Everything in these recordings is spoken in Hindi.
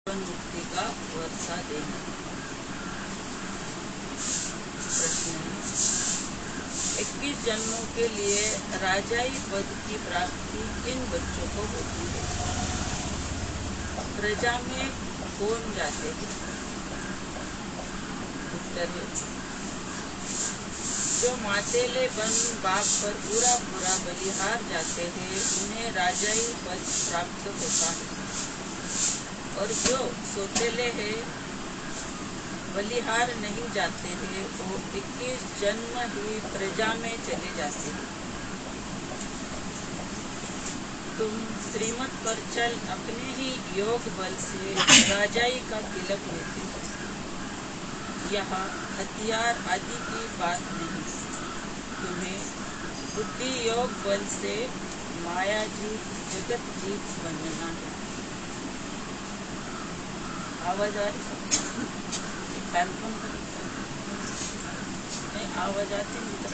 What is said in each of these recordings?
मुक्ति का वर्षा देना। प्रश्न है, 21 जन्मों के लिए राजाई पद की प्राप्ति किन बच्चों को होती है? प्रजा में कौन जाते हैं? उत्तर है, जो मातेले बन बाप पर पूरा पूरा बलिहार जाते हैं उन्हें राजाई पद प्राप्त होता है, और जो सोतेले है बलिहार नहीं जाते हैं वो 21 जन्म ही प्रजा में चले जाते हैं। तुम श्रीमत पर चल अपने ही योग बल से राजाई का तिलक लेते हो। यहाँ हथियार आदि की बात नहीं, तुम्हें बुद्धि योग बल से माया जीत जगत जीत बनना है। आवाज आ रही नहीं, आवाज आती नहीं।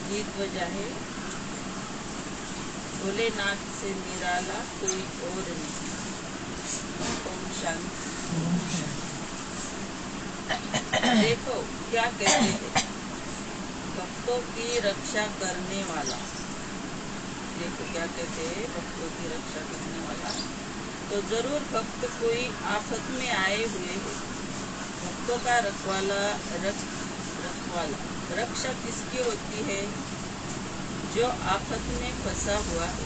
गीत बजा है, भोलेनाथ से निराला कोई और नहीं। ओम शांति। देखो क्या कहते हैं, भक्तों की रक्षा करने वाला। देखो क्या कहते हैं, भक्तों की रक्षा करने वाला। तो जरूर भक्त कोई आफत में आए हुए हैं। भक्तों का रखवाला रक्षा किसकी होती है? जो आफत में फंसा हुआ है।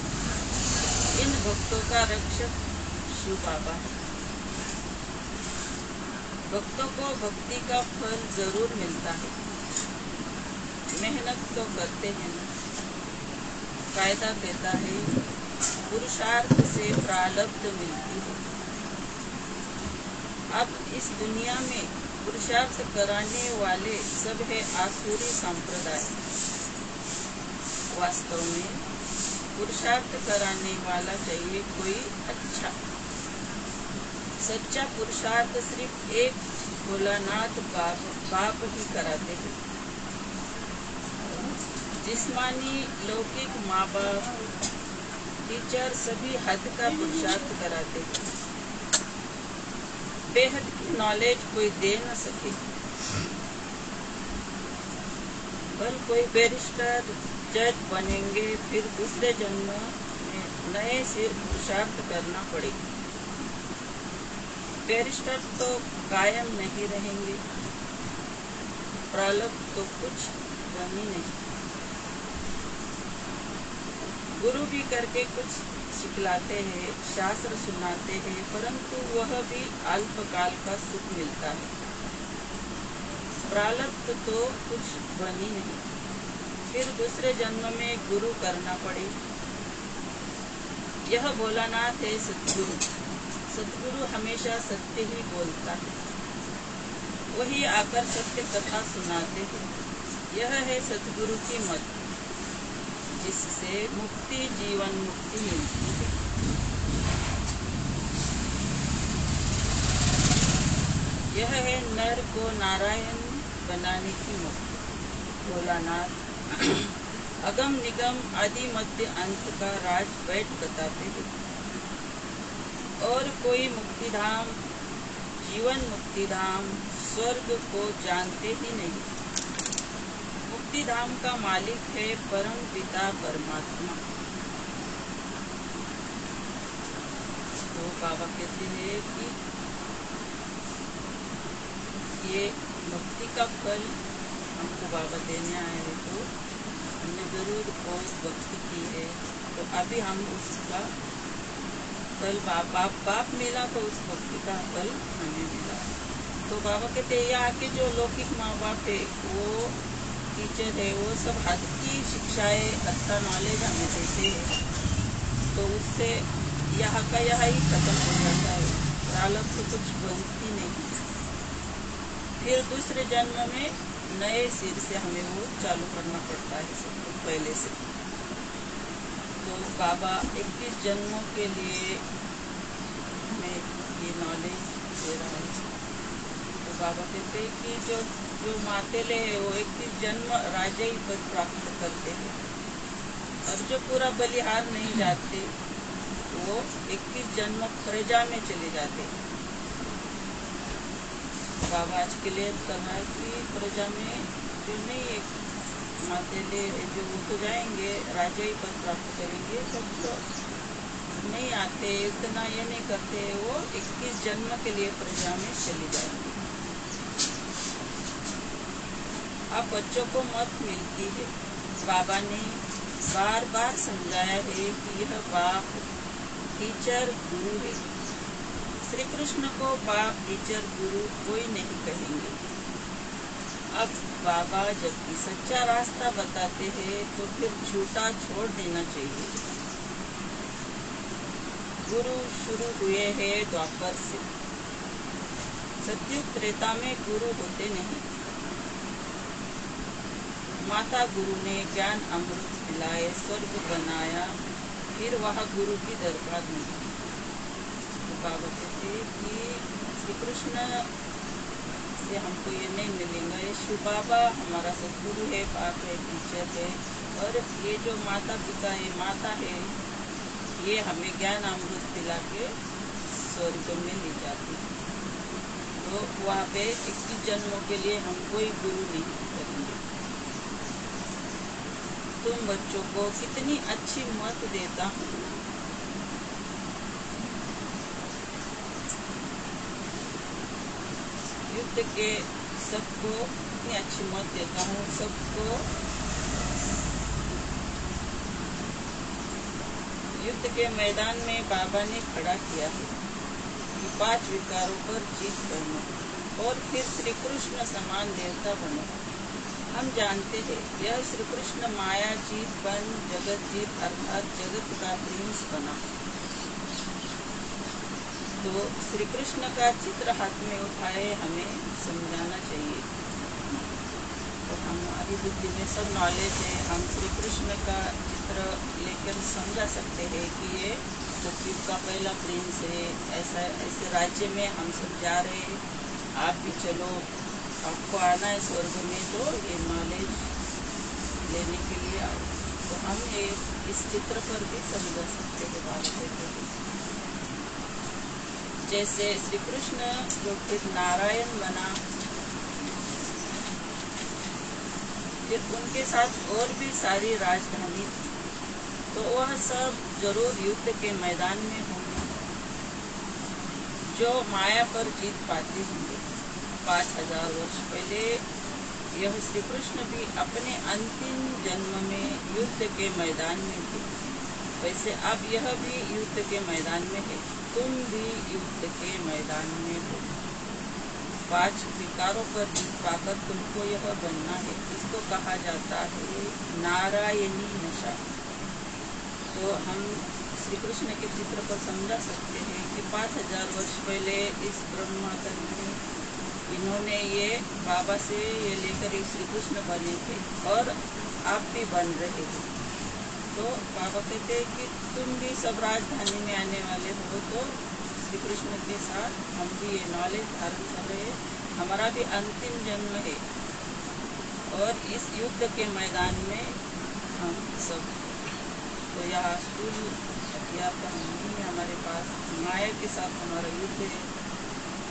इन भक्तों का रक्षक शिव बाबा है। भक्तों को भक्ति का फल जरूर मिलता है, मेहनत तो करते हैं ना। कायदा कहता है पुरुषार्थ से प्रारब्ध मिलती है। अब इस दुनिया में पुरुषार्थ कराने वाले सब है आसुरी संप्रदाय। वास्तव में पुरुषार्थ कराने वाला चाहिए कोई अच्छा। सच्चा पुरुषार्थ सिर्फ एक भोलानाथ बाप ही कराते हैं। जिस्मानी लौकिक माँ बाप टीचर सभी हद का पुरुषार्थ कराते हैं। बेहद की नॉलेज कोई दे न सके। कल कोई बैरिस्टर जज बनेंगे, फिर दूसरे जन्म में नए से पुरुषार्थ करना पड़ेगा। बैरिस्टर तो कायम नहीं रहेंगे, प्रारब्ध तो कुछ बन ही नहीं। गुरु भी करके कुछ सिखलाते हैं, शास्त्र सुनाते हैं, परंतु वह भी अल्पकाल का सुख मिलता है। प्रारब्ध तो कुछ बनी नहीं, फिर दूसरे जन्म में गुरु करना पड़े। यह भोलानाथ है सतगुरु। सतगुरु हमेशा सत्य ही बोलता है, वही आकर सत्य कथा सुनाते हैं। यह है सतगुरु की मत, जिससे मुक्ति जीवन मुक्ति मिलती है। यह है नर को नारायण बनाने की मुक्ति। भोलानाथ अगम निगम आदि मध्य अंत का राज बैठ बताते हैं। और कोई मुक्तिधाम जीवन मुक्तिधाम स्वर्ग को जानते ही नहीं। मुक्तिधाम का मालिक है परम पिता परमात्मा। तो बाबा कहते हैं कि ये मुक्ति का फल हमको बाबा देने आए हैं, तो हमने जरूर बहुत भक्ति की है, तो अभी हम उसका फल बाप मिला, तो उस भक्ति का फल हमें मिला। तो बाबा कहते हैं यहाँ के जो लौकिक माँ बाप है, वो टीचर है, वो सब हद की शिक्षाएं अच्छा नॉलेज हमें देते हैं, तो उससे यहाँ का यहाँ ही खत्म हो जाता है। प्रारब्ध तो कुछ बनती नहीं। फिर दूसरे जन्म में नए सिर से हमें वो चालू करना पड़ता है सब कुछ पहले से। तो बाबा 21 जन्मों के लिए हमें ये नॉलेज दे रहा है। तो बाबा कहते हैं कि जो मातेले है वो 21 जन्म राजाई पद प्राप्त करते हैं, और जो पूरा बलिहार नहीं जाते वो 21 जन्म प्रजा में चले जाते। बाबा आज क्लियर कर रहा है कि प्रजा में जो नहीं एक मातेले जो वो तो जाएंगे, राजा ही पद प्राप्त करेंगे, सब तो नहीं आते, इतना ये नहीं करते, वो 21 जन्म के लिए प्रजा में चली जाएंगे। अब बच्चों को मत मिलती है, बाबा ने बार बार समझाया है कि यह बाप टीचर गुरु है। श्री कृष्ण को बाप टीचर गुरु कोई नहीं कहेंगे। अब बाबा जबकि सच्चा रास्ता बताते हैं तो फिर झूठा छोड़ देना चाहिए। गुरु शुरू हुए हैं द्वापर से। सतयुग त्रेता में गुरु होते नहीं। माता गुरु ने ज्ञान अमृत पिलाए, स्वर्ग बनाया, फिर वह गुरु की दरबार में। तो बाबा कहते कि श्री कृष्ण से हमको ये नहीं मिलेगा, ये शिव बाबा हमारा सदगुरु है, बाप है, टीचर है, और ये जो माता पिता ये माता है, ये हमें ज्ञान अमृत पिला के स्वर्ग में ले जाती है। तो वहाँ पे 21 जन्मों के लिए हम कोई गुरु नहीं करेंगे। तुम बच्चों को कितनी अच्छी मत देता हूँ। युद्ध के सबको कितनी अच्छी मत देता हूँ, सबको युद्ध के मैदान में बाबा ने खड़ा किया है कि 5 विकारों पर जीत करना और फिर श्री कृष्ण समान देवता बनो। हम जानते हैं यह श्री कृष्ण माया जीत बन जगत जीत अर्थात जगत का प्रिंस बना। तो श्री कृष्ण का चित्र हाथ में उठाए हमें समझाना चाहिए। तो हमारी बुद्धि में सब नॉलेज है, हम श्री कृष्ण का चित्र लेकर समझा सकते हैं कि ये सतयुग का पहला प्रिंस है, ऐसे राज्य में हम सब जा रहे हैं, आप भी चलो, आपको आना है स्वर्ग में, तो ये नॉलेज लेने के लिए आओ। तो हम ये इस चित्र पर भी समझा सकते हैं बाबा कहते हैं। जैसे श्री कृष्ण जो फिर नारायण बना, फिर उनके साथ और भी सारी राजधानी, तो वह सब जरूर युद्ध के मैदान में होंगे, जो माया पर जीत पाते होंगे। 5000 वर्ष पहले यह श्री कृष्ण भी अपने अंतिम जन्म में युद्ध के मैदान में थे, वैसे अब यह भी युद्ध के मैदान में है, तुम भी युद्ध के मैदान में हो। 5 विकारों पर जीत पाकर तुमको यह बनना है। इसको कहा जाता है नारायणी नशा। तो हम श्री कृष्ण के चित्र पर समझा सकते हैं कि 5000 वर्ष पहले इस ब्रह्मांड में इन्होंने ये बाबा से ये लेकर एक श्री कृष्ण बने थे और आप भी बन रहे हो। तो बाबा कहते हैं कि तुम भी सब राजधानी में आने वाले हो, तो श्री कृष्ण के साथ हम भी ये नॉलेज धारण कर रहे हैं। हमारा भी अंतिम जन्म है और इस युद्ध के मैदान में हम सब, तो यहाँ स्कूल हथियार तो नहीं है हमारे पास, माया के साथ हमारा युद्ध है।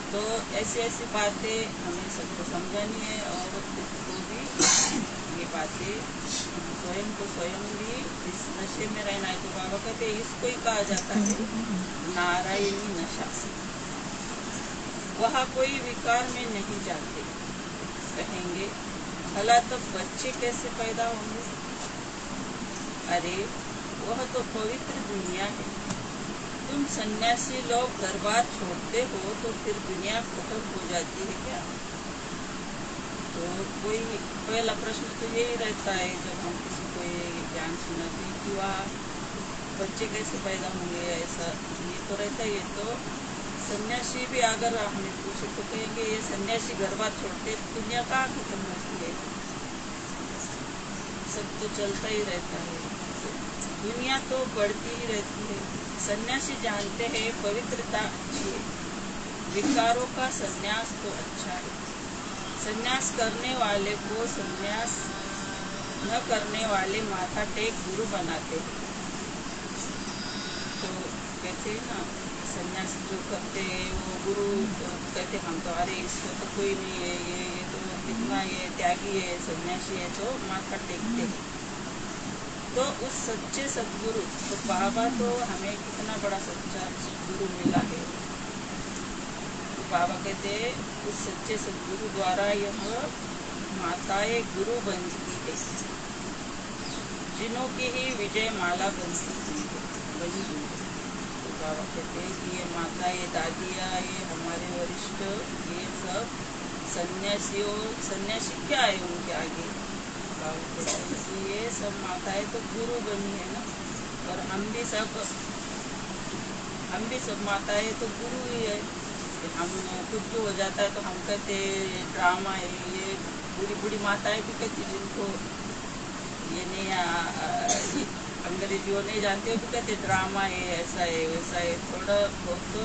तो ऐसी ऐसी बातें हमें सबको समझानी है और इसको भी ये बातें स्वयं को स्वयं भी इस नशे में रहना है। तो बाबा कहते हैं इसको ही कहा जाता है नारायणी नशा। वहाँ कोई विकार में नहीं जाते। कहेंगे भला तो बच्चे कैसे पैदा होंगे? अरे वह तो पवित्र दुनिया है। तुम सन्यासी लोग घर बार छोड़ते हो तो फिर दुनिया खत्म हो जाती है क्या? तो कोई पहला प्रश्न तो यही रहता है जब हम किसी को ये ज्ञान सुनाते हैं कि वह बच्चे कैसे पैदा होंगे, ऐसा ये तो रहता है। तो सन्यासी भी अगर हमें पूछे तो कहेंगे ये सन्यासी घर बार छोड़ते दुनिया कहाँ खत्म होती है, सब तो चलता ही रहता है, दुनिया तो बढ़ती ही रहती है। सन्यासी जानते हैं पवित्रता अच्छी है, विकारों का सन्यास तो अच्छा है। सन्यास करने वाले को सन्यास न करने वाले माथा टेक गुरु बनाते हैं। तो कहते हैं ना, सन्यासी जो करते हैं वो गुरु तो कहते हम तो अरे इसको तो कोई नहीं है, ये तो कितना ये त्यागी है, सन्यासी है, तो माथा टेकते हैं। तो उस सच्चे सदगुरु तो बाबा तो हमें कितना बड़ा सच्चा सदगुरु मिला है। तो बाबा कहते हैं उस सच्चे सदगुरु द्वारा यह माताएं गुरु बनती है, जिन्हों की ही विजय माला बनी हुई है। तो बाबा कहते हैं कि ये माता, ये दादियाँ, ये हमारे वरिष्ठ, ये सब सन्यासी क्या है उनके आगे। बाबा कहते हैं कि ये सब माताएं तो गुरु बनी है ना, और हम भी सब माताएं तो गुरु ही है। हम कुछ भी हो जाता है तो हम कहते ड्रामा है, ये बुरी माताएं भी कहती जिनको ये नहीं अंग्रेजी वो नहीं जानते हो, भी कहते ड्रामा है, ऐसा है वैसा है, थोड़ा बहुत तो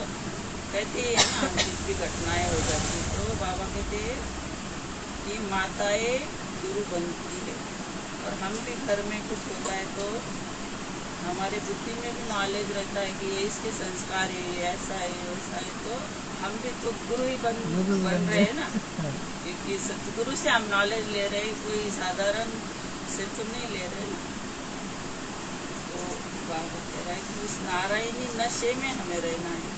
कहते हैं ना, कुछ भी घटनाएं हो जाती। तो बाबा कहते हैं कि माताएं गुरु बनती है, और हम भी घर में कुछ होता है तो हमारे बुद्धि में भी नॉलेज रहता है कि ये इसके संस्कार है, ऐसा है वैसा है, तो हम भी तो गुरु ही बन रहे हैं ना, क्योंकि सतगुरु से हम नॉलेज ले रहे हैं, कोई साधारण से तो नहीं ले रहे ना। तो बाबा कह रहा है कि उस नारायणी नशे में हमें रहना है।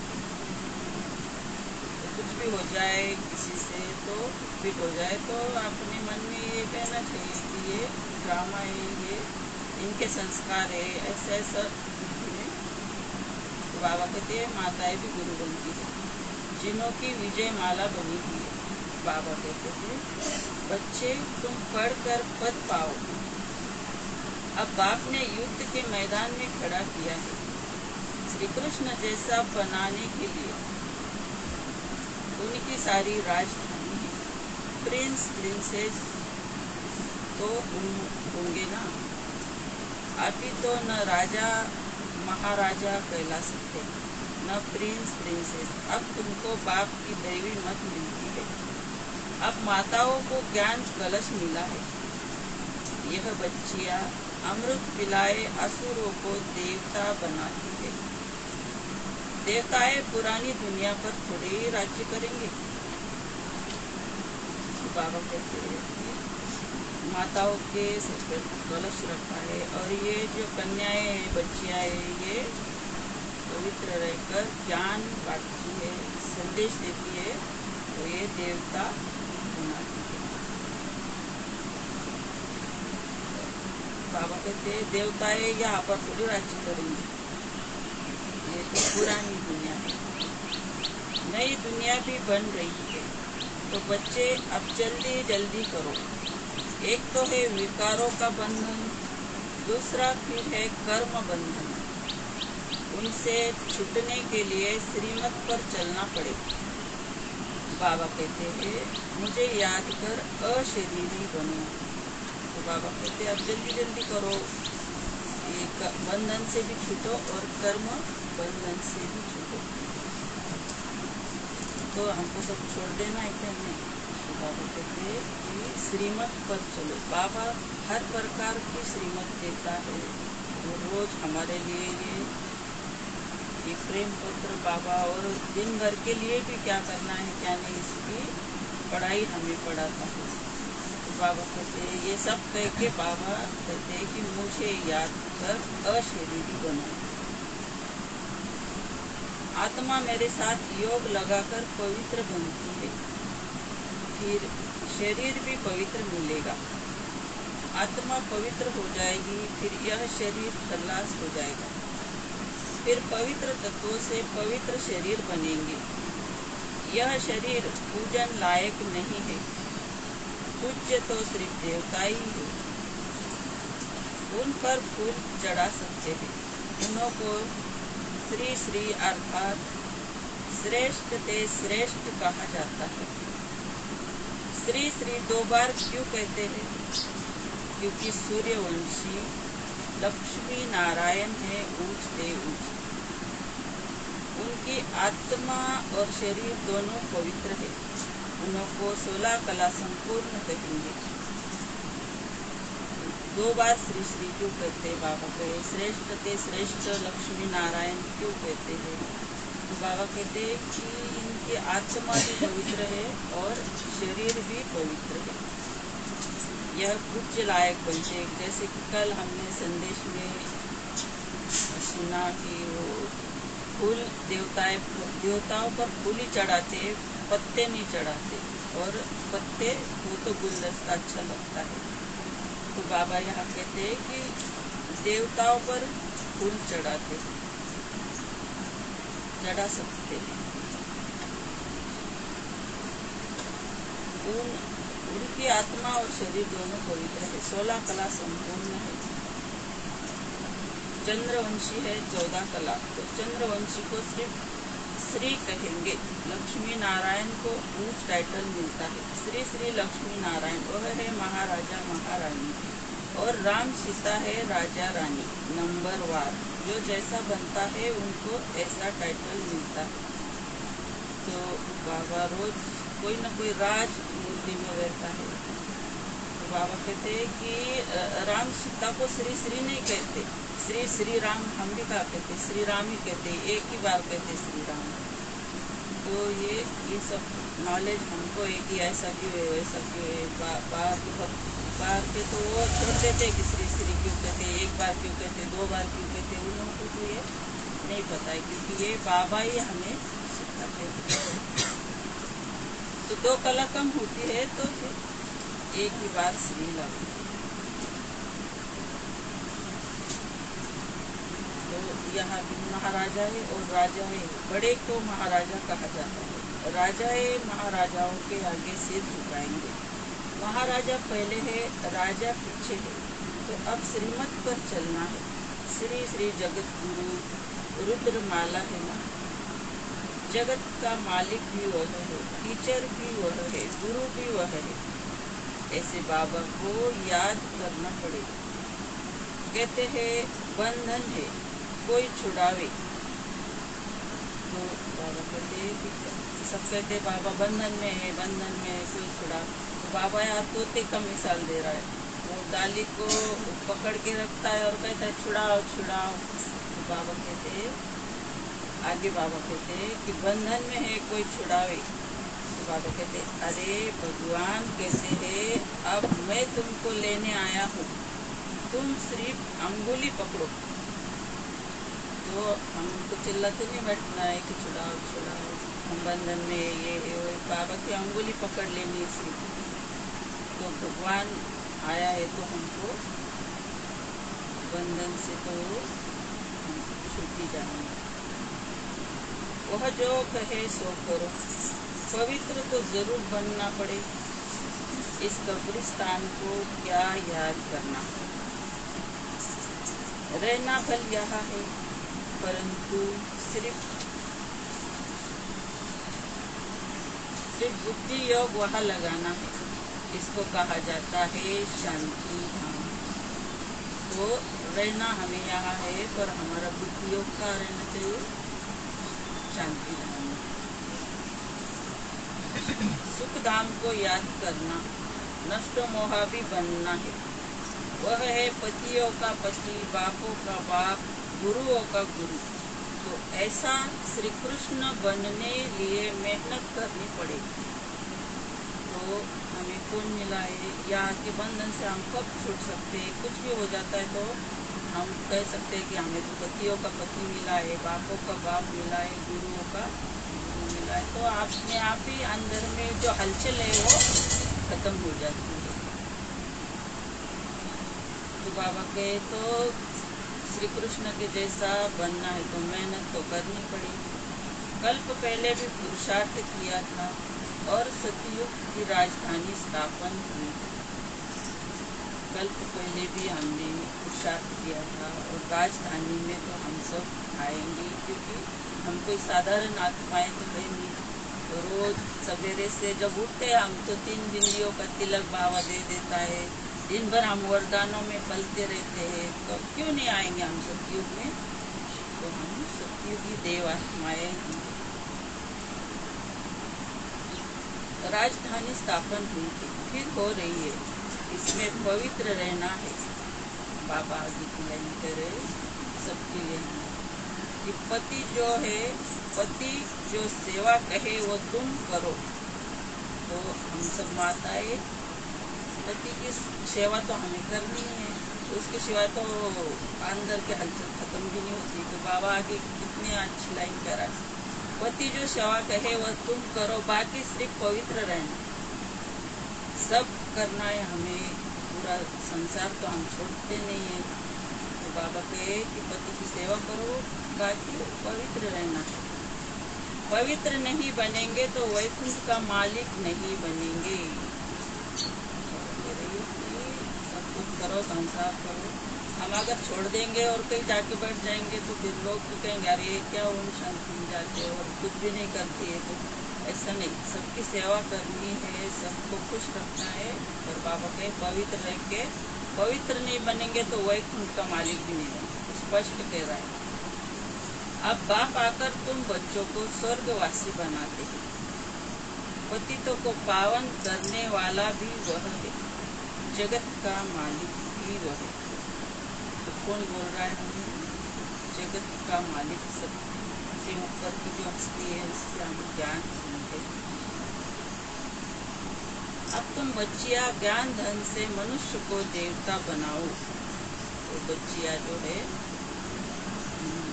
तो कुछ भी हो जाए किसी से, तो कुछ हो जाए तो अपने मन में ये कहना चाहिए कि ये ड्रामा है, ये इनके संस्कार है, ऐसा ऐसा। तो बाबा कहते हैं माताएं भी गुरु बनती है, जिन्हों की विजय माला बनी हुई है। बाबा कहते थे बच्चे तुम पढ़कर पद पाओ। अब बाप ने युद्ध के मैदान में खड़ा किया है श्री कृष्ण जैसा बनाने के लिए उनकी सारी राजधानी है। प्रिंस प्रिंसेस तो होंगे ना, अभी तो न राजा महाराजा कहला सकते, न प्रिंस प्रिंसेस। अब तुमको बाप की दैवी मत मिलती है। अब माताओं को ज्ञान कलश मिला है। यह बच्चियां अमृत पिलाए असुरों को देवता बनाती है। देवताएं पुरानी दुनिया पर थोड़े ही राज्य करेंगे। बाबा कहते हैं कि माताओं के सच पर कलश रखा है, और ये जो कन्याएं बच्चियां है, ये पवित्र रहकर ज्ञान बांटती है, संदेश देती है, तो ये देवता बनाती है। बाबा कहते हैं देवताएं यहाँ पर थोड़ी राज्य करेंगे, ये तो पुरानी दुनिया है, नई दुनिया भी बन रही है। तो बच्चे अब जल्दी जल्दी करो। एक तो है विकारों का बंधन, दूसरा फिर है कर्म बंधन। उनसे छूटने के लिए श्रीमत पर चलना पड़े। बाबा कहते हैं मुझे याद कर अशरीरी बनो। तो बाबा कहते अब जल्दी जल्दी करो, एक बंधन से भी छूटो और कर्म बंधन से भी छूटो। तो हमको सब छोड़ देना है क्या? नहीं। तो बाबा कहते हैं कि श्रीमत पर चलो। बाबा हर प्रकार की श्रीमत देता है, वो रोज हमारे लिए ये प्रेम पत्र बाबा, और दिन भर के लिए भी क्या करना है क्या नहीं, इसकी पढ़ाई हमें पढ़ाता है। तो बाबा कहते हैं ये सब कह के बाबा कहते हैं कि मुझे याद कर अशरीरी बनो। आत्मा मेरे साथ योग लगाकर पवित्र बनती है, फिर शरीर भी पवित्र मिलेगा। आत्मा पवित्र हो जाएगी, फिर यह शरीर खल्लास हो जाएगा। फिर पवित्र तत्वों से पवित्र शरीर बनेंगे। यह शरीर पूजन लायक नहीं है, पूज्य तो सिर्फ देवता ही है। उन पर फूल चढ़ा सकते हैं। उन्हों को श्री श्री अर्थात श्रेष्ठ ते श्रेष्ठ कहा जाता है। श्री श्री 2 बार क्यों कहते हैं? क्योंकि सूर्यवंशी लक्ष्मी नारायण है ऊंच ते ऊंच। उनकी आत्मा और शरीर दोनों पवित्र है। उनको 16 कला संपूर्ण कहेंगे। 2 बार श्री श्री क्यों कहते हैं? बाबा कहे श्रेष्ठ के श्रेष्ठ लक्ष्मी नारायण क्यों कहते हैं? तो बाबा कहते हैं कि इनकी आत्मा भी पवित्र है और शरीर भी पवित्र है, यह पूज्य लायक बनते हैं। जैसे कि कल हमने संदेश में सुना कि वो फूल देवताओं पर फूल ही चढ़ाते, पत्ते नहीं चढ़ाते, और पत्ते वो तो गुलदस्ता अच्छा लगता है। तो बाबा यहाँ कहते हैं कि देवताओं पर फूल चढ़ा सकते हैं, उनकी आत्मा और शरीर दोनों पवित्र है, 16 कला संपूर्ण है। चंद्रवंशी है 14 कला, तो चंद्रवंशी को सिर्फ श्री कहेंगे। लक्ष्मी नारायण को ऊंच टाइटल मिलता है, श्री श्री लक्ष्मी नारायण, वह है महाराजा महारानी, और राम सीता है राजा रानी नंबर वार, जो जैसा बनता है उनको ऐसा टाइटल मिलता है। तो बाबा रोज कोई न कोई राज मूर्ति में रहता है। तो बाबा कहते हैं कि राम सीता को श्री श्री नहीं कहते, श्री श्री राम हम भी कहा कहते, श्री राम ही कहते, एक ही बार कहते श्री राम। तो ये सब नॉलेज हमको है कि ऐसा क्यों है वैसा क्यों है। बाहर के तो वो छोड़ देते कि श्री श्री क्यों कहते, एक बार क्यों कहते, 2 बार क्यों कहते, उन लोगों को तो ये नहीं पता है, क्योंकि ये बाबा ही हमें सिखाते हैं। तो 2 कला कम होती है तो फिर एक ही बार श्री लागू। तो यहाँ भी महाराजा है और राजा है, बड़े को महाराजा कहा जाता है। राजा है, महाराजाओं के आगे सिर झुकाएंगे। महाराजा पहले है, राजा पीछे है। तो अब श्रीमत पर चलना है। श्री श्री जगत गुरु रुद्रमाला है ना, जगत का मालिक भी वह है, टीचर भी वह है, गुरु भी वह है। ऐसे बाबा को याद करना पड़ेगा। कहते हैं बंधन है कोई छुड़ावे, तो बाबा कहते सब कहते बाबा बंधन में है, बंधन में है कोई छुड़ा। तो बाबा यहाँ तोते का मिसाल दे रहा है, वो डाली को पकड़ के रखता है और कहता है छुड़ाओ छुड़ाओ। तो बाबा कहते आगे बाबा कहते कि बंधन में है कोई छुड़ावे। तो बाबा कहते अरे भगवान कहते हैं अब मैं तुमको लेने आया हूँ, तुम सिर्फ अंगुली पकड़ो। तो हमको चिल्लाते नहीं बैठना है कि छुड़ाओ छुड़ाओ, हम बंधन में ये बाबा की अंगुली पकड़ लेनी सिर्फ। तो भगवान आया है तो हमको बंधन से तो छूटी जानी। वह जो कहे सो करो, पवित्र तो जरूर बनना पड़े। इस कब्रिस्तान को क्या याद करना, रहना भल यहाँ है, परंतु सिर्फ बुद्धि योग वहाँ लगाना है। इसको कहा जाता है शांति धाम। तो रहना हमें यहाँ है, पर हमारा बुद्धि योग का रहना चाहिए शांति धाम। सुख धाम को याद करना, नष्ट मोहा भी बनना है। वह है पतियों का पति, बापों का बाप, गुरुओं का गुरु। तो ऐसा श्री कृष्ण बनने लिए मेहनत करनी पड़ेगी। तो हमें कौन मिला है, या के बंधन से हम कब छूट सकते हैं? कुछ भी हो जाता है तो हम कह सकते हैं कि हमें तो पतियों का पति मिला है, बापों का बाप मिला है, गुरुओं का गुरु मिला है। तो अपने आप ही अंदर में जो हलचल है वो खत्म हो जाती है। तो बाबा कहे तो श्री कृष्ण के जैसा बनना है तो मेहनत तो करनी पड़ेगी। कल्प पहले भी पुरुषार्थ किया था और सतयुग की राजधानी स्थापन हुई। कल्प पहले भी हमने पुरुषार्थ किया था और राजधानी में तो हम सब आएंगे, क्योंकि हम कोई साधारण आत्माएं तो है नहीं। तो रोज सवेरे से जब उठते हम तो 3 बिंदियों का तिलक बाबा दे देता है। दिन भर हम वरदानों में पलते रहते हैं, तो क्यों नहीं आएंगे हम सतयुग में? तो हम सतयुगी देव आत्माएं हैं। राजधानी स्थापन हुई थी, फिर हो रही है। इसमें पवित्र रहना है, बाबा आगे की लाइन करे सबके लिए कि पति जो है, पति जो सेवा कहे वो तुम करो। तो हम सब माताएं पति की सेवा तो हमें करनी है, तो उसके सिवाय तो अंदर के हलचल खत्म भी नहीं होती। तो बाबा आगे कितनी अच्छी लाइन करा, पति जो सेवा कहे वह तुम करो, बाकी सिर्फ पवित्र रहना। सब करना है हमें, पूरा संसार तो हम छोड़ते नहीं है। तो बाबा कहे कि पति की सेवा करो, बाकी पवित्र रहना। पवित्र नहीं बनेंगे तो वैकुंठ का मालिक नहीं बनेंगे। सब कुछ करो, संसार करो। हम अगर छोड़ देंगे और कहीं जाके बैठ जाएंगे तो फिर लोग तो कहेंगे अरे क्या ओम शांति में जाते हो और कुछ भी नहीं करती है। तो ऐसा नहीं, सबकी सेवा करनी है, सबको खुश रखना है। और बाबा कहे पवित्र रह के, पवित्र नहीं बनेंगे तो वैकुंठ का मालिक भी नहीं बनेंगे। स्पष्ट कह रहा है। अब बाप आकर तुम बच्चों को स्वर्गवासी बनाते हैं, पतितों को पावन करने वाला भी वह है, जगत का मालिक भी वह है। तो कौन बोल रहा है हमें? जगत का मालिक, सबसे ऊपर की जो हस्ती है, इससे हम ज्ञान सुनते हैं। अब तुम बच्चियां ज्ञान धन से मनुष्य को देवता बनाओ। तो बच्चियां जो है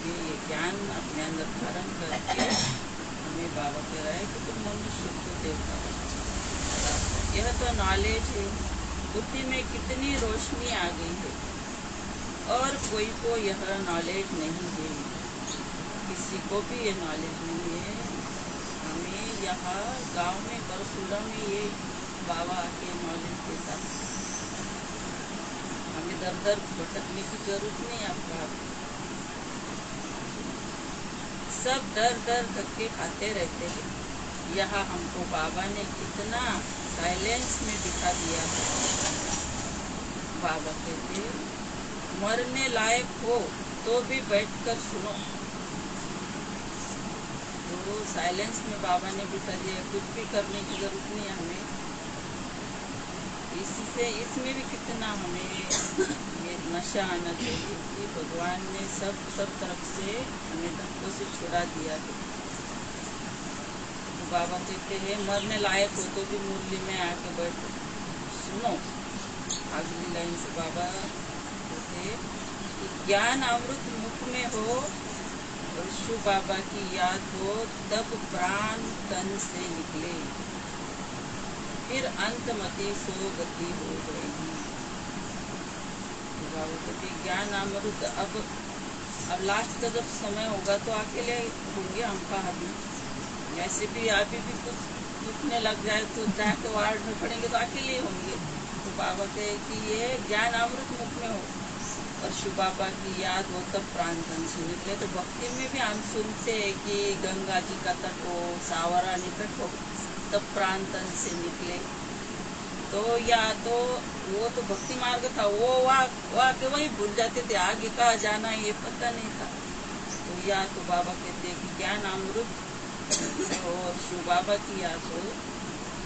ये ज्ञान अपने अंदर धारण करके हमें बाबा कह रहा है कि तुम मनुष्य को देवता बनाओ। यह तो नॉलेज है। बुद्धि में कितनी रोशनी आ गई है, और कोई को यह नॉलेज नहीं है, किसी को भी ये नॉलेज नहीं है। हमें यहाँ गांव में बरसुला में ये बाबा आके नॉलेज देता है। हमें दर दर भटकने की जरूरत नहीं। आपका सब दर दर धक्के खाते रहते हैं। यहाँ हमको बाबा ने कितना साइलेंस में बिठा दिया है। बाबा कहते मरने लायक हो तो भी बैठकर सुनो। तो साइलेंस में बाबा ने बिठा दिया, कुछ भी करने की जरूरत नहीं हमें। इसमें भी कितना हमें ये नशा आना चाहिए कि भगवान ने सब तरफ से हमें धक्कों से छुड़ा दिया है। तो बाबा कहते हैं मरने लायक हो तो भी मुरली में आके बैठो, सुनो। अगली लाइन से बाबा कहते कि ज्ञान अमृत मुख में हो और शिव बाबा की याद हो, तब प्राण तन से निकले, फिर अंतमति सो गति हो जाएगी। तो बाबा कहते ज्ञान अमृत अब लास्ट का जब समय होगा तो अकेले होंगे हम कहा भी। ऐसे भी अभी भी कुछ दुखने लग जाए तो जाके वार्ड में पड़ेंगे तो अकेले होंगे। तो बाबा कहे कि ये ज्ञान अमृत मुख में हो और शिव बाबा की याद हो, तब प्राण तन से निकले। तो भक्ति में भी हम सुनते हैं कि गंगा जी का तट हो, सावरा निकट हो, तब प्राण तन से निकले। तो या तो वो तो भक्ति मार्ग था, वो वहाँ के वही भूल जाते थे, आगे कहाँ जाना ये पता नहीं था। तो या तो बाबा कहते हैं कि ज्ञान अमृत और शिव बाबा की याद हो,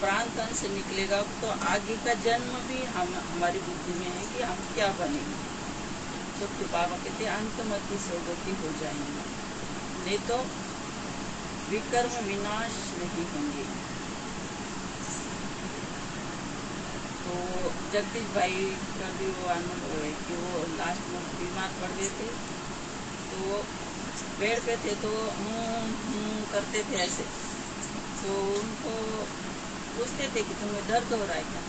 प्राण तन से निकलेगा तो आगे का जन्म भी हमारी बुद्धि में है कि हम क्या बनेंगे। तो फिर बाबा कहते अंतमति सौगति हो जाएंगे, नहीं तो विकर्म विनाश नहीं होंगे। तो जगदीश भाई का भी वो अनुभव है कि वो लास्ट में बीमार पड़ गए थे। तो बेड पे थे तो करते थे ऐसे। तो उनको पूछते थे कि तुम्हें दर्द हो रहा है क्या?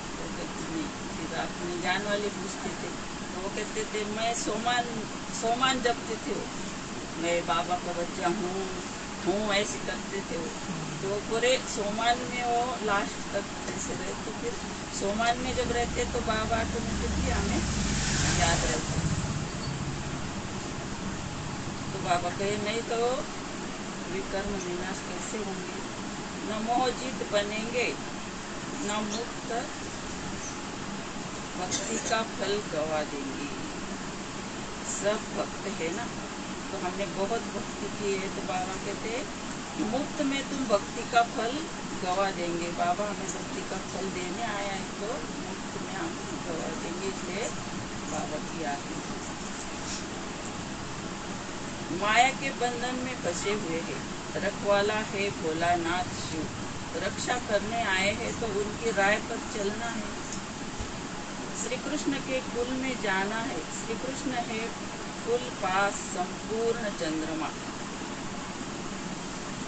तो कहते नहीं। फिर अपने जान वाले पूछते थे तो वो कहते थे मैं सोमान जपते थे वो, मैं बाबा का बच्चा हूँ ऐसे करते थे वो। तो पूरे सोमान में वो लास्ट तक ऐसे रहे। तो फिर सोमान में जब रहते तो बाबा ऑटोमेटिकली हमें याद रहता। तो बाबा कहे नहीं तो विकर्म विनाश कैसे होंगे, न मोहजित बनेंगे, न मुक्त भक्ति का फल गवा देंगे। सब भक्त है ना, तो हमने बहुत भक्ति की है। तो बाबा कहते मुक्त में तुम भक्ति का फल गवा देंगे। बाबा हमें भक्ति का फल देने आया है तो मुक्त में हम गवा देंगे। इसलिए बाबा की आज्ञा। माया के बंधन में फंसे हुए हैं, रखवाला है भोलानाथ शिव, रक्षा करने आए हैं तो उनकी राय पर चलना है। श्री कृष्ण के कुल में जाना है। श्री कृष्ण है कुल पास संपूर्ण चंद्रमा।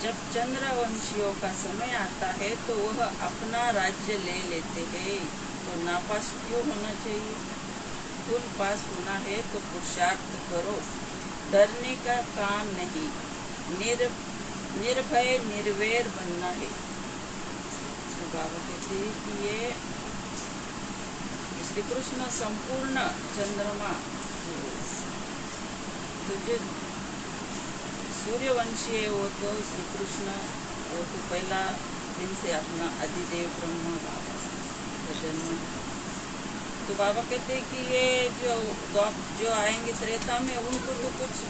जब चंद्रवंशियों का समय आता है तो वह अपना राज्य ले लेते हैं, तो नापास क्यों होना चाहिए? कुल पास होना है तो पुरुषार्थ करो, डरने का काम नहीं, निर्भय निर्वैर बनना है। तो बाबा कहते हैं कि ये श्री कृष्ण संपूर्ण चंद्रमा, तो जो सूर्यवंशी है वो तो श्री कृष्ण, वो तो पहला दिन से अपना अधिदेव ब्रह्मा बाबा का जन्म। तो बाबा कहते हैं कि ये जो आएंगे त्रेता में, उनको तो कुछ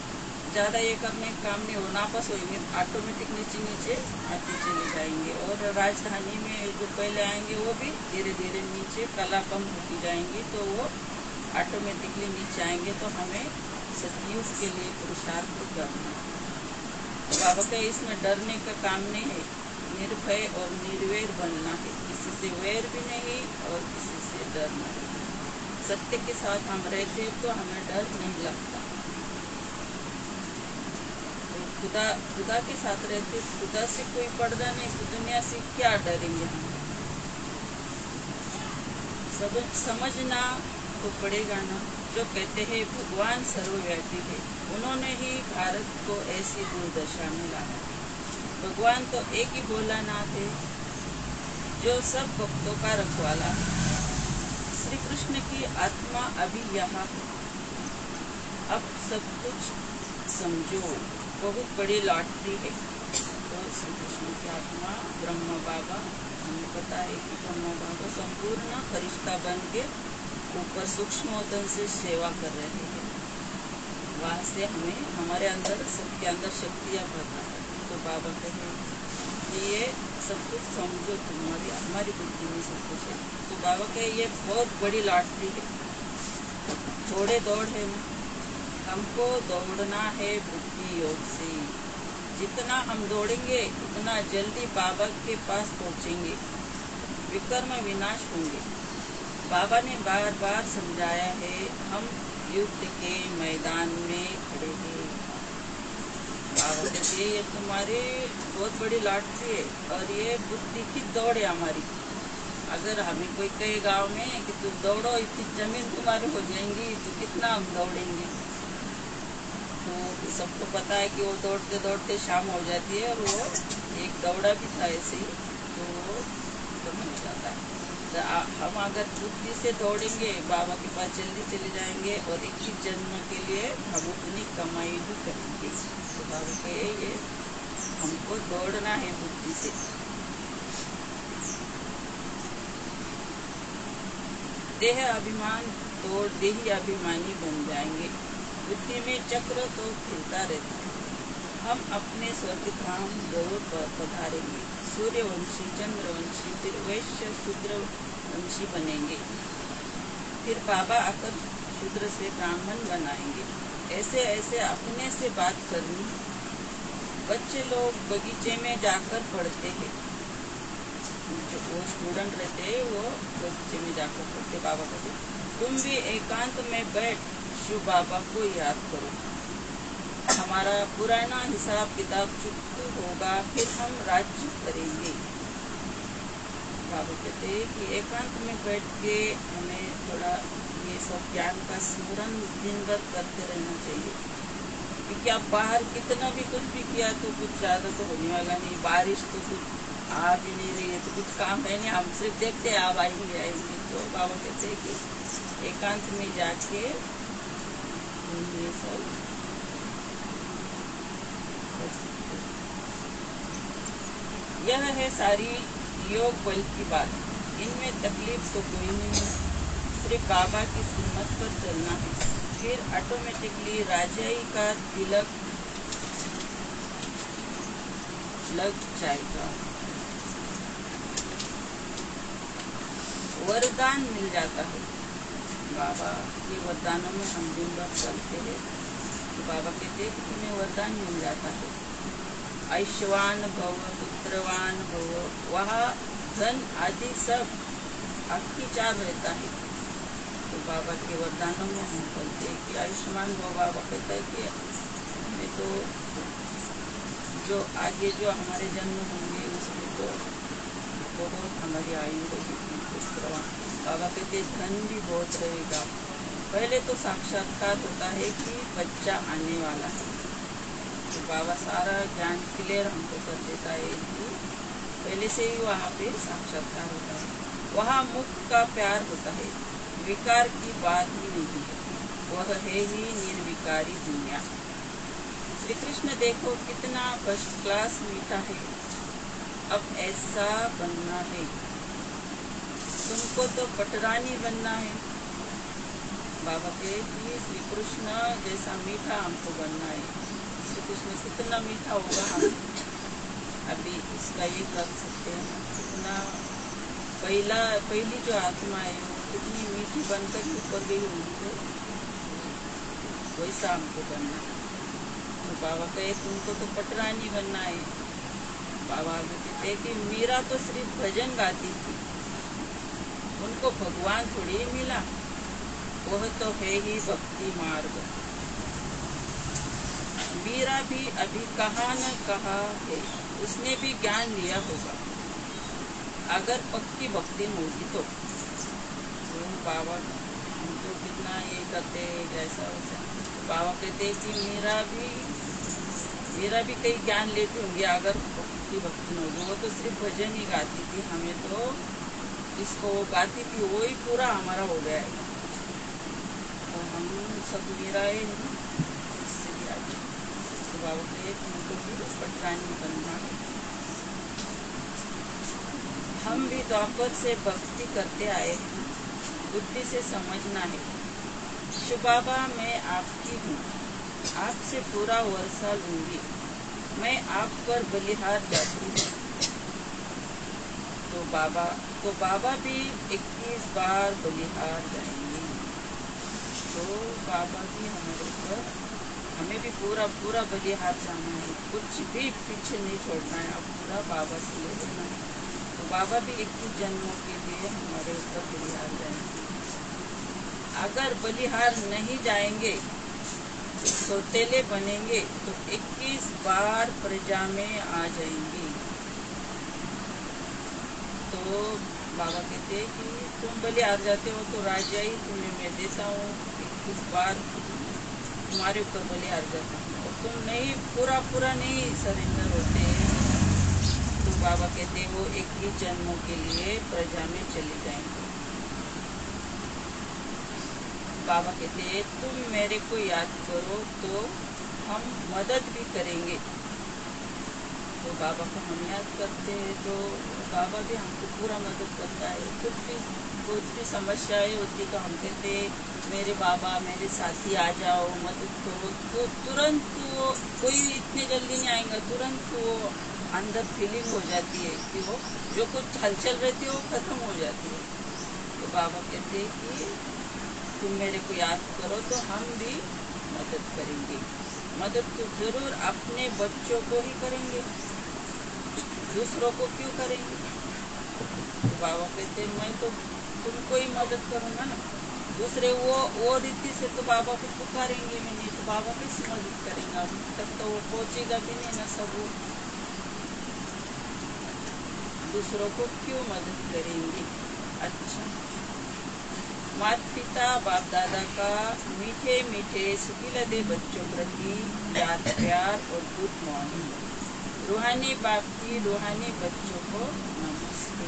ज़्यादा ये करने का काम नहीं, वो नापास होंगे, ऑटोमेटिक नीचे नीचे आते चले जाएंगे। और राजधानी में जो पहले आएंगे वो भी धीरे धीरे नीचे कला कम होती जाएंगी, तो वो ऑटोमेटिकली नीचे आएंगे। तो हमें सतयुग के लिए पुरुषार्थ करना। तो बाबा का इसमें डरने का काम नहीं है, निर्भय और निर्वैर बनना है, किसी से वैर भी नहीं और किसी से डर नहीं। सत्य के साथ हम रहते तो हमें डर नहीं लगता। खुदा के साथ रहते, खुदा से कोई पर्दा नहीं, तो दुनिया से क्या डरेंगे हम? सब समझना तो पड़ेगा ना। जो कहते हैं भगवान सर्वव्यापी है, उन्होंने ही भारत को ऐसी दुर्दशा में लाया। भगवान तो एक ही भोलानाथ है, जो सब भक्तों का रखवाला है। श्री कृष्ण की आत्मा अभी यहाँ है, अब सब कुछ समझो, बहुत बड़ी लॉटरी है। तो श्री कृष्ण की आत्मा ब्रह्मा बाबा, हमें पता है कि ब्रह्मा बाबा संपूर्ण फरिश्ता बन के ऊपर सूक्ष्म वतन से सेवा कर रहे हैं। वहाँ से हमें हमारे अंदर, सबके अंदर शक्तियाँ भरना है। तो बाबा कहे कि ये सब कुछ समझो, तुम्हारी हमारी बुद्धि में सब कुछ है। तो बाबा कहे ये बहुत बड़ी लॉटरी है, थोड़े दौड़ है ना, हमको दौड़ना है बुद्धि योग से। जितना हम दौड़ेंगे उतना जल्दी बाबा के पास पहुँचेंगे, विकर्म विनाश होंगे। बाबा ने बार बार समझाया है, हम युद्ध के मैदान में खड़े हैं। बाबा कहते ये तुम्हारी बहुत बड़ी लॉटरी है और ये बुद्धि की दौड़ है हमारी। अगर हमें कोई कहे गाँव में कि तुम दौड़ो, इतनी जमीन तुम्हारी हो जाएंगी, तो कितना हम दौड़ेंगे? तो सबको पता है कि वो दौड़ते दौड़ते शाम हो जाती है, और वो एक दौड़ा भी था ऐसे ही, तो वो खत्म हो जाता है। तो हम अगर बुद्धि से दौड़ेंगे, बाबा के पास जल्दी चले जाएंगे और 21 जन्म के लिए हम अपनी कमाई भी करेंगे। तो बाबा के ये हमको दौड़ना है बुद्धि से। देह अभिमान तोड़ देही अभिमानी बन जाएंगे। बुद्धि में चक्र तो फिरता रहता है। हम अपने स्वर्ग धाम जरूर पधारेंगे। सूर्यवंशी, चंद्रवंशी, फिर वैश्य शूद्रवंशी बनेंगे, फिर बाबा आकर शूद्र से ब्राह्मण बनाएंगे। ऐसे ऐसे अपने से बात करनी। बच्चे लोग बगीचे में जाकर पढ़ते हैं, जो वो स्टूडेंट रहते हैं वो बगीचे में जाकर पढ़ते। बाबा कहते तुम भी एकांत में बैठ शिव बाबा को याद करो, हमारा पुराना हिसाब किताब चुकता होगा, फिर हम राज्य करेंगे। बाबा कहते हैं कि एकांत में बैठ के हमें थोड़ा ये सब ज्ञान का स्मरण दिन भर करते रहना चाहिए, क्योंकि आप बाहर कितना भी कुछ भी किया तो कुछ ज़्यादा तो होने वाला नहीं। बारिश तो कुछ आ भी नहीं रही है, तो कुछ काम है नहीं, हम सिर्फ देखते हैं आप आएंगे आएंगे। तो बाबा कहते हैं कि एकांत में जाके ये सब कर सकते। यह है सारी योग बल की बात, इनमें तकलीफ तो कोई नहीं है, सिर्फ बाबा की सुन्नत पर चलना है, फिर ऑटोमेटिकली राजाई का तिलक लग जाएगा, वरदान मिल जाता है। बाबा के वरदानों में हम दिन भर चलते हैं तो बाबा कहते हैं कि तुम्हें वरदान मिल जाता है, आयुष्मान भव, पुत्रवान भव, वहाँ धन आदि सब आपकी चाल रहता है। तो बाबा के वरदानों में हम बोलते हैं कि आयुष्मान भव। बाबा कहता है कि हमें तो जो आगे जो हमारे जन्म होंगे उसमें तो बहुत हमारी आयु होगी, पुत्रवान। बाबा कहते धन भी बहुत रहेगा। पहले तो साक्षात्कार होता है कि बच्चा आने वाला है, तो बाबा सारा ज्ञान क्लियर हमको कर देता है कि पहले से ही वहाँ पे साक्षात्कार होता है। वहाँ मुक्त का प्यार होता है, विकार की बात ही नहीं है, वह है ही निर्विकारी दुनिया। श्री कृष्ण देखो कितना फर्स्ट क्लास मीठा है, अब ऐसा बनना है, तुमको तो पटरानी बनना है। बाबा के कि श्री कृष्ण जैसा मीठा हमको बनना है। श्री कृष्ण कितना मीठा होगा हम अभी इसका ये कर सकते हैं, कितना पहली जो आत्मा है वो कितनी मीठी बनकर ऊपर गई होगी, तो वैसा हमको बनना है। तो बाबा कहे तुमको तो पटरानी बनना है। बाबा आगे कहते कि मीरा तो सिर्फ भजन गाती थी, उनको भगवान थोड़ी मिला, वह तो है ही भक्ति मार्ग। मीरा भी अभी कहाँ न कहाँ है, उसने भी ज्ञान लिया होगा, अगर पक्की भक्ति होगी तो बाबा हम तो कितना ये करते ऐसा वैसा। बाबा कहते कि मेरा भी कई ज्ञान लेती होंगी, अगर पक्की भक्ति होगी। वो तो सिर्फ भजन ही गाती थी, हमें तो इसको गाती थी वही पूरा हमारा हो गया है, तो हम सब मेरा है इससे भी आगे। तो बाबा कहते तुमको भी पटरानी बनना है। हम भी द्वापर से भक्ति करते आए हैं, बुद्धि से समझना है। शिव बाबा मैं आपकी हूँ, आपसे पूरा वर्षा लूंगी, मैं आप पर बलिहार जाती हूँ। तो बाबा भी 21 बार बलिहार जाएंगे। तो बाबा भी हमारे ऊपर, हमें भी पूरा पूरा बलिहार जाना है, कुछ भी पीछे नहीं छोड़ना है, आप पूरा बाबा से ले लेना है। तो बाबा भी 21 जन्मों के लिए हमारे ऊपर बलिहार जाएंगे। अगर बलिहार नहीं जाएंगे, सौतेले बनेंगे तो 21 बार प्रजा में आ जाएंगे। तो बाबा कहते हैं कि तुम बलिहार जाते हो तो राजा ही तुम्हें मैं देता हूँ, 21 बार तुम्हारे ऊपर बलिहार जाता हूँ, और तुम नहीं पूरा नहीं सरेंडर होते, तो बाबा कहते वो 21 जन्मों के लिए प्रजा में चले जाएंगे। बाबा कहते तुम मेरे को याद करो तो हम मदद भी करेंगे। तो बाबा को हम याद करते हैं तो बाबा भी हमको पूरा मदद करता है। कुछ भी समस्याएं होती तो हम कहते मेरे बाबा मेरे साथी आ जाओ मदद करो, तो तुरंत वो कोई इतने जल्दी नहीं आएगा, तुरंत वो अंदर फीलिंग हो जाती है कि वो जो कुछ हलचल रहती है वो खत्म हो जाती है। तो बाबा कहते हैं कि तुम मेरे को याद करो तो हम भी मदद करेंगे। मदद तो जरूर अपने बच्चों को ही करेंगे, दूसरों को क्यों करेंगे। तो बाबा कहते मैं तो तुमको ही मदद करूँगा ना, दूसरे वो रीति से तो बाबा को पुकारेंगे भी नहीं, तो बाबा कैसे मदद करेंगे, अब तक तो वो पहुँचेगा भी नहीं ना, सब वो दूसरों को क्यों मदद करेंगे। अच्छा, माता पिता बाप दादा का मीठे मीठे सुखिलदे बच्चों प्रति याद प्यार और गुड मॉर्निंग। रूहानी बाप की रूहानी बच्चों को नमस्ते।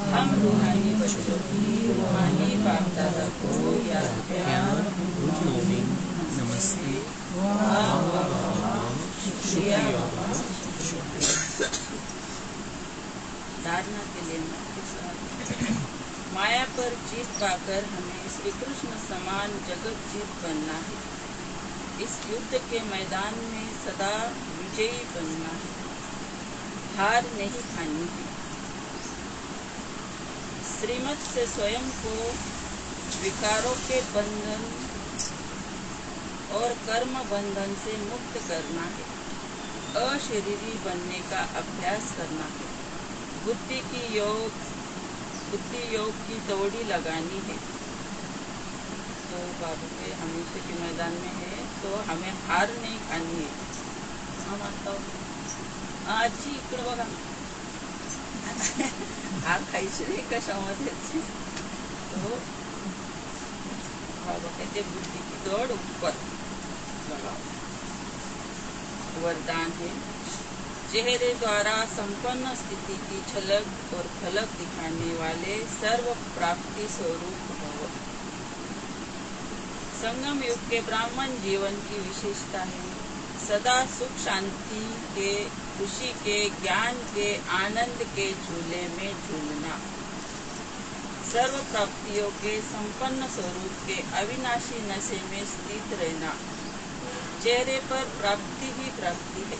हम रूहानी बच्चों की रूहानी बाप दादा को याद प्यार गुड मॉर्निंग नमस्ते। शुक्रिया बाबा, शुक्रिया। धारणा के लिए माया पर जीत पाकर हमें श्री कृष्ण समान जगत जीत बनना है। इस युद्ध के मैदान में सदा विजयी बनना है, हार नहीं खानी है। श्रीमत से स्वयं को विकारों के बंधन और कर्म बंधन से मुक्त करना है। अशरीरी बनने का अभ्यास करना है। बुद्धि योग की दौड़ी लगानी है। तो बाबू के हमेशा के मैदान में है, तो हमें हार नहीं खानी है। हाँ मानता हूँ। आजी इकडे बघा, हार खायची नाही कशामध्ये। तो बाबा कहते बुद्धि की दौड़ ऊपर लगाओ। वरदान है, चेहरे द्वारा संपन्न स्थिति की झलक और झलक दिखाने वाले सर्व प्राप्ति स्वरूप भव। संगम युग के ब्राह्मण जीवन की विशेषता है सदा सुख शांति के, खुशी के, ज्ञान के, आनंद के झूले में झूलना, सर्व प्राप्तियों के संपन्न स्वरूप के अविनाशी नशे में स्थित रहना। चेहरे पर प्राप्ति ही प्राप्ति है,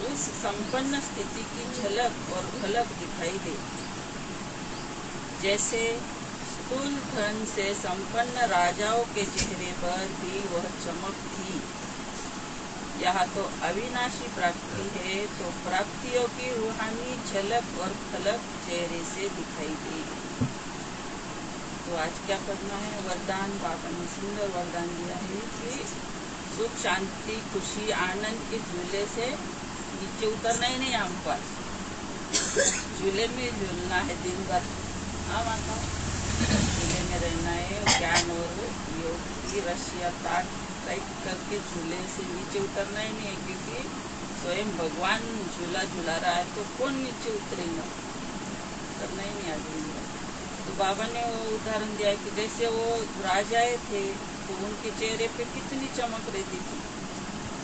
उस संपन्न स्थिति की झलक और झलक दिखाई दे। जैसे स्थूल धन से संपन्न राजाओं के चेहरे पर भी वह चमक थी। यहाँ तो अविनाशी प्राप्ति है, तो प्राप्तियों की रूहानी झलक और झलक चेहरे से दिखाई देगी। तो आज क्या करना है? वरदान बाबा ने सुंदर वरदान दिया है कि सुख शांति खुशी आनंद के झूले से नीचे उतरना ही नहीं, हमको झूले में झूलना है दिन भर। हाँ माता, झूले में रहना है। ज्ञान और योग की रस्सियाँ ताक टाइट करके झूले से नीचे उतरना ही नहीं है, क्योंकि स्वयं भगवान झूला झूला रहा है, तो कौन नीचे उतरेगा? उतरना ही नहीं आदमी। तो बाबा ने वो उदाहरण दिया कि जैसे वो राजाएं थे, तो उनके चेहरे पे कितनी चमक रहती थी।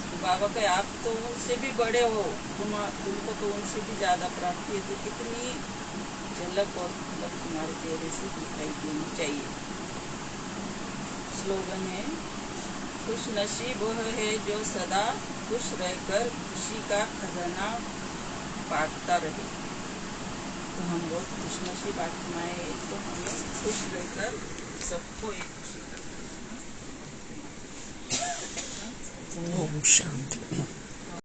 तो बाबा कहे आप तो उनसे भी बड़े हो, तुमको तो उनसे भी ज्यादा प्राप्ति है, तो कितनी झलक और झलक तुम्हारे चेहरे से दिखाई देनी चाहिए। स्लोगन है, खुश नसीब वह है जो सदा खुश रहकर खुशी का खजाना बांटता रहे। तो हम बहुत खुश नसीब आत्माएं हैं, तो हमें खुश रहकर सबको एक खुशी करना है। ओम शांति।